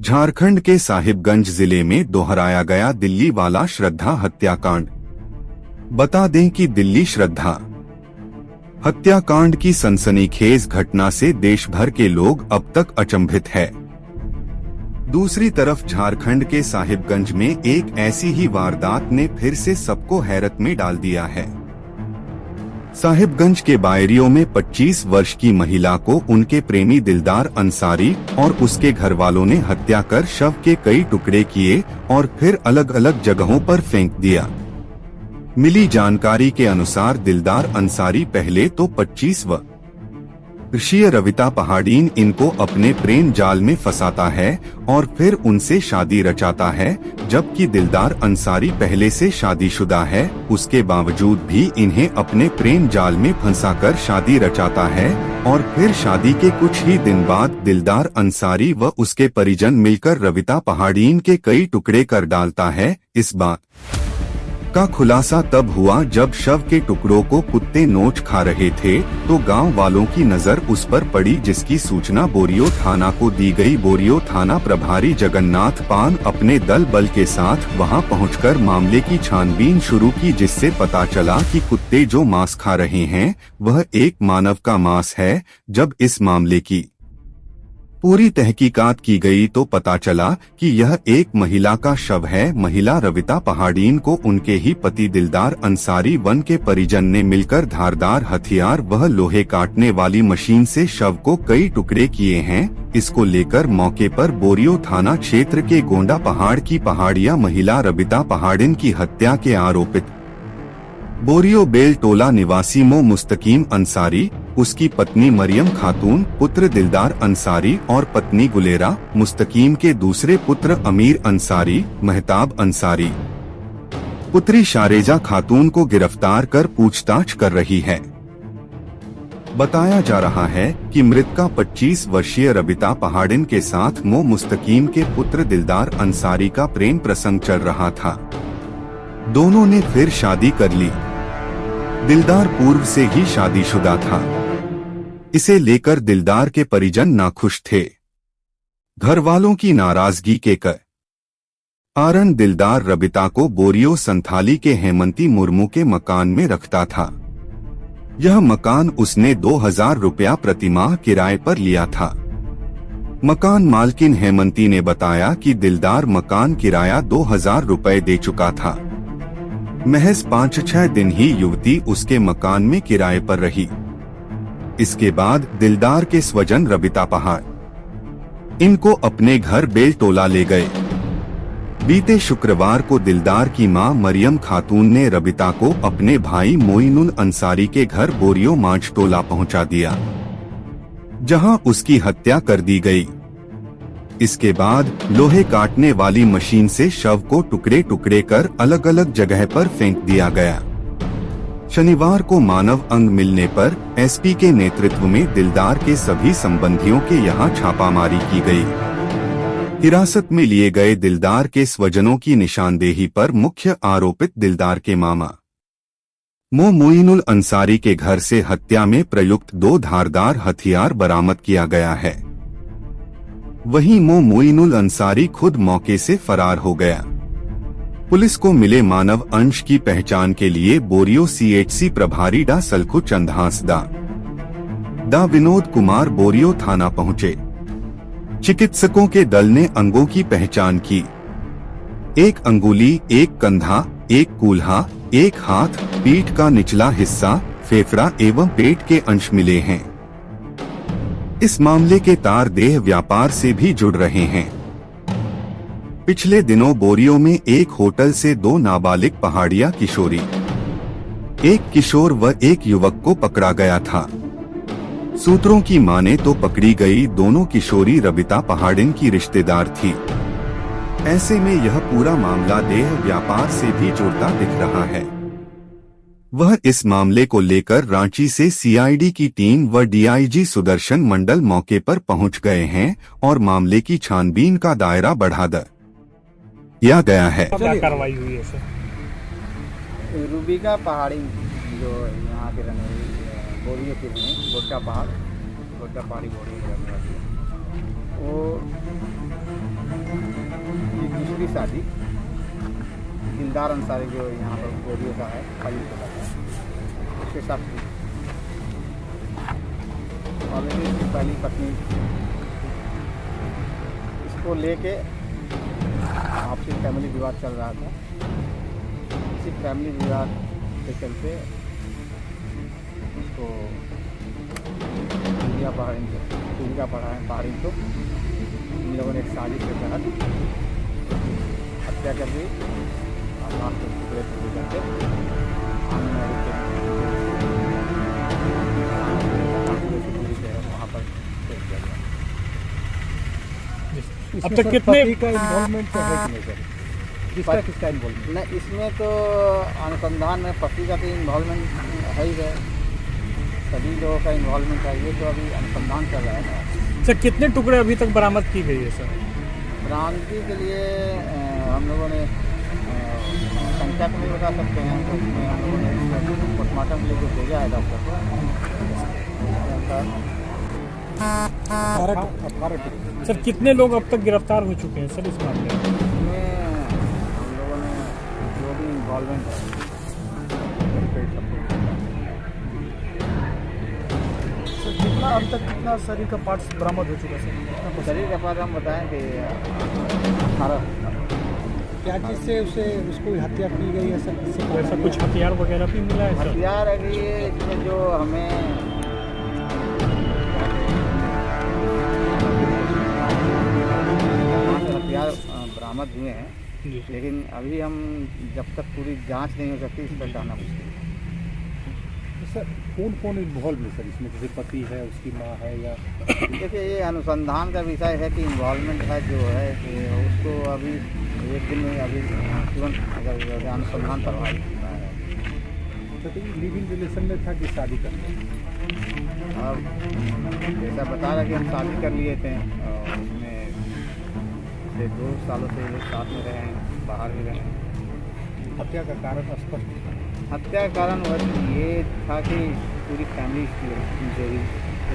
झारखंड के साहिबगंज जिले में दोहराया गया दिल्ली वाला श्रद्धा हत्याकांड। बता दें कि दिल्ली श्रद्धा हत्याकांड की सनसनीखेज घटना से देश भर के लोग अब तक अचंभित है। दूसरी तरफ झारखंड के साहिबगंज में एक ऐसी ही वारदात ने फिर से सबको हैरत में डाल दिया है। साहिबगंज के बायरियों में 25 वर्ष की महिला को उनके प्रेमी दिलदार अंसारी और उसके घरवालों ने हत्या कर शव के कई टुकड़े किए और फिर अलग अलग जगहों पर फेंक दिया। मिली जानकारी के अनुसार दिलदार अंसारी पहले तो 25 वर्षीय रविता पहाड़ीन इनको अपने प्रेम जाल में फंसाता है और फिर उनसे शादी रचाता है, जबकि दिलदार अंसारी पहले से शादीशुदा है। उसके बावजूद भी इन्हें अपने प्रेम जाल में फंसाकर शादी रचाता है और फिर शादी के कुछ ही दिन बाद दिलदार अंसारी व उसके परिजन मिलकर रविता पहाड़ीन के कई टुकड़े कर डालता है। इस बात का खुलासा तब हुआ जब शव के टुकड़ों को कुत्ते नोच खा रहे थे तो गांव वालों की नजर उस पर पड़ी, जिसकी सूचना बोरियो थाना को दी गई। बोरियो थाना प्रभारी जगन्नाथ पान अपने दल बल के साथ वहां पहुंचकर मामले की छानबीन शुरू की, जिससे पता चला कि कुत्ते जो मांस खा रहे हैं वह एक मानव का मांस है। जब इस मामले की पूरी तहकीकात की गई तो पता चला कि यह एक महिला का शव है। महिला रविता पहाड़ीन को उनके ही पति दिलदार अंसारी वन के परिजन ने मिलकर धारदार हथियार वह लोहे काटने वाली मशीन से शव को कई टुकड़े किए हैं। इसको लेकर मौके पर बोरियो थाना क्षेत्र के गोंडा पहाड़ की पहाड़िया महिला रविता पहाड़ीन की हत्या के आरोपित बोरियो बेल टोला निवासी मो मुस्तकीम अंसारी, उसकी पत्नी मरियम खातून, पुत्र दिलदार अंसारी और पत्नी गुलेरा मुस्तकीम के दूसरे पुत्र अमीर अंसारी, महताब अंसारी, पुत्री शारेजा खातून को गिरफ्तार कर पूछताछ कर रही है। बताया जा रहा है कि मृतका 25 वर्षीय रविता पहाड़ीन के साथ मो मुस्तकीम के पुत्र दिलदार अंसारी का प्रेम प्रसंग चल रहा था। दोनों ने फिर शादी कर ली। दिलदार पूर्व से ही शादीशुदा था। इसे लेकर दिलदार के परिजन नाखुश थे। घर वालों की नाराजगी के कारण दिलदार रविता को बोरियो संथाली के हेमंती मुर्मू के मकान में रखता था। यह मकान उसने 2000 रुपया प्रतिमाह किराए पर लिया था। मकान मालकिन हेमंती ने बताया कि दिलदार मकान किराया 2000 रुपए दे चुका था। महज 5-6 दिन ही युवती उसके मकान में किराए पर रही। इसके बाद दिलदार के स्वजन रविता पहाड़ इनको अपने घर बेलटोला ले गए। बीते शुक्रवार को दिलदार की मां मरियम खातून ने रविता को अपने भाई मोइनुल अंसारी के घर बोरियो मांझटोला पहुंचा दिया, जहां उसकी हत्या कर दी गई। इसके बाद लोहे काटने वाली मशीन से शव को टुकड़े टुकड़े कर अलग अलग जगह पर फेंक दिया गया। शनिवार को मानव अंग मिलने पर एसपी के नेतृत्व में दिलदार के सभी संबंधियों के यहां छापामारी की गई। हिरासत में लिए गए दिलदार के स्वजनों की निशानदेही पर मुख्य आरोपित दिलदार के मामा मो मोइनुल अंसारी के घर से हत्या में प्रयुक्त 2 धारदार हथियार बरामद किया गया है। वहीं मो मोइनुल अंसारी खुद मौके से फरार हो गया। पुलिस को मिले मानव अंश की पहचान के लिए बोरियो सीएचसी प्रभारी डा सलखु चंदहास डा विनोद कुमार बोरियो थाना पहुंचे। चिकित्सकों के दल ने अंगों की पहचान की। एक अंगुली, एक कंधा, एक कूल्हा, एक हाथ, पीठ का निचला हिस्सा, फेफड़ा एवं पेट के अंश मिले हैं। इस मामले के तार देह व्यापार से भी जुड़ रहे हैं। पिछले दिनों बोरियो में एक होटल से 2 नाबालिग पहाड़िया किशोरी, एक किशोर व एक युवक को पकड़ा गया था। सूत्रों की माने तो पकड़ी गई दोनों किशोरी रविता पहाड़ीन की रिश्तेदार थी। ऐसे में यह पूरा मामला देह व्यापार से भी जुड़ता दिख रहा है। वह इस मामले को लेकर रांची से सीआईडी की टीम व डीआईजी सुदर्शन मंडल मौके पर पहुंच गए हैं और मामले की छानबीन का दायरा बढ़ा दिया गया है। क्या कार्रवाई हुई है सर? रूबिका पहाड़ी जो यहाँ के रहने बोरियो के हैं, गोटा पहाड़, गोड्डा पहाड़ी बोर्ड में रहने वाली है। वो ये दूसरी शादी दिलदार अंसारी जो यहाँ पर बोरियो का है, खाली का है, उसके साथ हुई। ऑलरेडी इसकी पहली पत्नी इसको लेके आपसी फैमिली विवाद चल रहा था। इसी फैमिली विवाद के चलते उसको पहाड़ी को इन लोगों ने एक साजिश के तहत हत्या कर दी और लास्ट में टुकड़े टुकड़े करके वहाँ पर फेंक दिया गया। अब तक कितने का इन्वॉल्वमेंट है कि नहीं सर? किसका इन्वॉल्वमेंट? नहीं, इसमें तो अनुसंधान में पति का तो इन्वॉल्वमेंट है ही है, सभी लोगों का इन्वॉल्वमेंट है। ये तो अभी अनुसंधान चल रहा है ना। सर कितने टुकड़े अभी तक बरामद की गई है सर? बरामदगी के लिए हम लोगों ने संख्या तो नहीं बता सकते हैं, तो उसमें हम लोगों ने पोस्टमार्टम के लिए जो भेजा है डॉक्टर को, सर कितने लोग अब तक गिरफ्तार हो चुके हैं सर इस मामले में? इसमें हम लोगों ने जो भी इन्वॉल्वमेंट है सर कितना अब तक कितना शरीर का पार्ट्स बरामद हो चुका है सर? शरीर का पार्ट हम बताएं कि 18। क्या चीज़ से उसको हत्या की गई है सर? ऐसा कुछ हथियार वगैरह भी मिला है सर? हथियार अभी इसमें जो हमें हथियार बरामद हुए हैं, लेकिन अभी हम जब तक पूरी जांच नहीं हो सकती इस पर कहना मुश्किल है। सर कौन इन्वॉल्व है सर इसमें? जैसे पति है, उसकी माँ है, या देखिए ये अनुसंधान का विषय है कि इन्वॉल्वमेंट है जो है कि उसको अभी एक दिन में अभी तुरंत अगर अनुसंधान प्रभावित होता है। तो लिविंग रिलेशन में था कि शादी करने? अब जैसा बता रहा कि हम शादी कर लिए थे और उसमें से 2 सालों से ये लोग साथ में रहे हैं, बाहर भी रहे हैं। हत्या का कारण स्पष्ट था? हत्या का कारण ये था कि पूरी फैमिली जो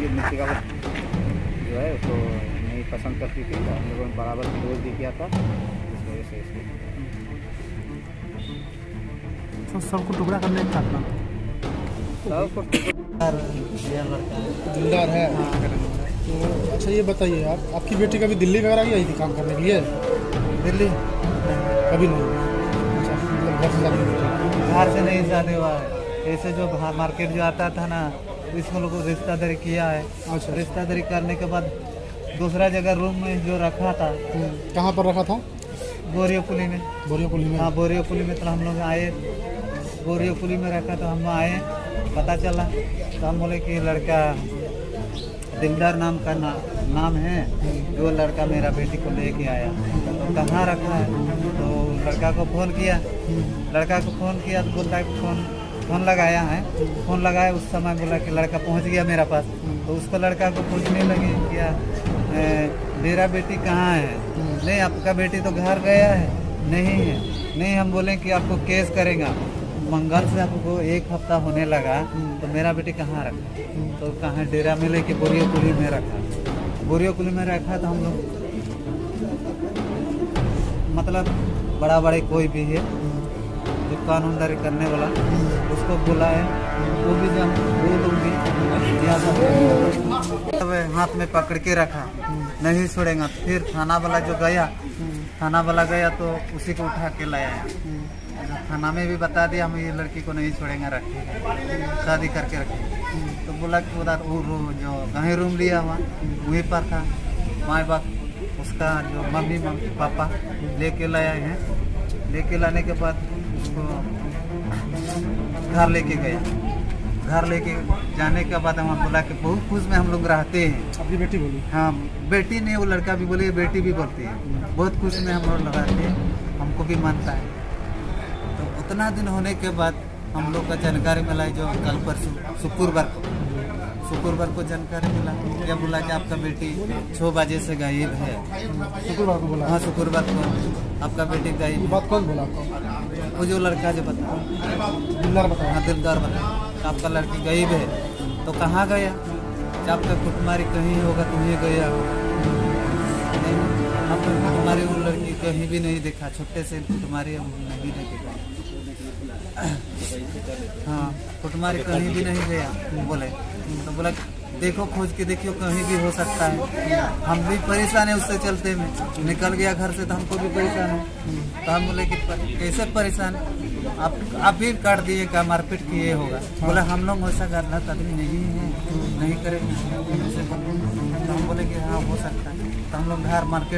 ये नीचे का जो है उसको नहीं पसंद करती थी, हम लोगों ने बराबर विरोध भी किया था, इस वजह से इसको सबको टुकड़ा करने का था। सबको दिलदार है। तो अच्छा ये बताइए, आपकी बेटी कभी दिल्ली वगैरह ही आई थी काम करने के लिए? दिल्ली कभी नहीं? अच्छा, मतलब घर से शादी नहीं हुई? बाहर से नहीं शादी हुआ है। ऐसे जो बाहर मार्केट जो आता था ना, इसमें लोगों को रिश्तेदारी किया है। अच्छा। रिश्तेदारी करने के बाद दूसरा जगह रूम में जो रखा था, कहाँ पर रखा था? बोरियोपुली में। बोरियोपुली में? हाँ, बोरियोपुली में। तो हम लोग आए, बोरियोपुली में रखा, तो हम आए, पता चला तो हम बोले कि लड़का दिलदार नाम का नाम है, जो लड़का मेरा बेटी को लेके आया, तो कहाँ रखा है? तो लड़का को फ़ोन किया, तो बोलता है फ़ोन लगाया है। फ़ोन लगाया, उस समय बोला कि लड़का पहुंच गया मेरा पास। तो उसको लड़का को पूछने लगे क्या मेरा बेटी कहाँ है? नहीं, आपका बेटी तो घर गया है। नहीं है। नहीं, हम बोले कि आपको केस करेगा। मंगल से आपको 1 हफ्ता होने लगा, तो मेरा बेटी कहाँ रखा? तो कहाँ डेरा में लेके बोरियोपुली में रखा। बोरियोपुली में रखा तो हम लोग मतलब बड़ा बड़े कोई भी है जो कानूनदारी करने वाला, उसको बुलाए, वो भी जब बोलूँगी हाथ में पकड़ के रखा, नहीं छोड़ेगा। फिर थाना वाला गया तो उसी को उठा के लाया। थाना में भी बता दिया हम ये लड़की को नहीं छोड़ेंगे, रखेंगे, शादी करके रखेंगे। तो बोला कि उधर वो जो कहीं रूम लिया हुआ वहीं पर था, माँ बाप उसका जो मम्मी पापा लेके लाए हैं। लेके लाने के बाद उसको घर लेके गया। घर लेके जाने के बाद हम बोला कि बहुत खुश में हम लोग रहते हैं। अपनी बेटी बोली? हाँ, बेटी नहीं, वो लड़का भी बोले, बेटी भी बोलती है। बहुत खुश में हम लोग रहते हैं, हमको भी मानता है। तो उतना दिन होने के बाद हम लोग का जानकारी मिला है, जो कल परसों शुक्रवार को जानकारी मिला, क्या बोला कि आपका बेटी 6 बजे से गायब है। शुक्रवार को बोला? हाँ, शुक्रवार को आपका बेटी गायब। ये बात कौन बोला आपको? वो जो लड़का जो बता, दिलदार बताया? हाँ, दिलदार बता, आपका लड़की गायब है। तो कहाँ गया? चाप का कुटमारी कहीं होगा तो ये गया होगा। नहीं, हम तो कुटमारी वो लड़की कहीं भी नहीं देखा, छोटे से कुटमारी हम नहीं देखा। हाँ, कुटमारी कहीं भी नहीं गया बोले, तो बोला देखो खोज के देखियो कहीं भी हो सकता है। हम भी परेशान है उससे चलते में, निकल गया घर से तो हमको भी परेशान है। तो हम बोले कि कैसे परेशान, आप भी काट दिए का मारपीट किए होगा। बोला हम लोग वैसा गलत आदमी नहीं है, नहीं करेंगे। तो हम बोले कि हाँ हो सकता है। तो हम लोग घर मार्केट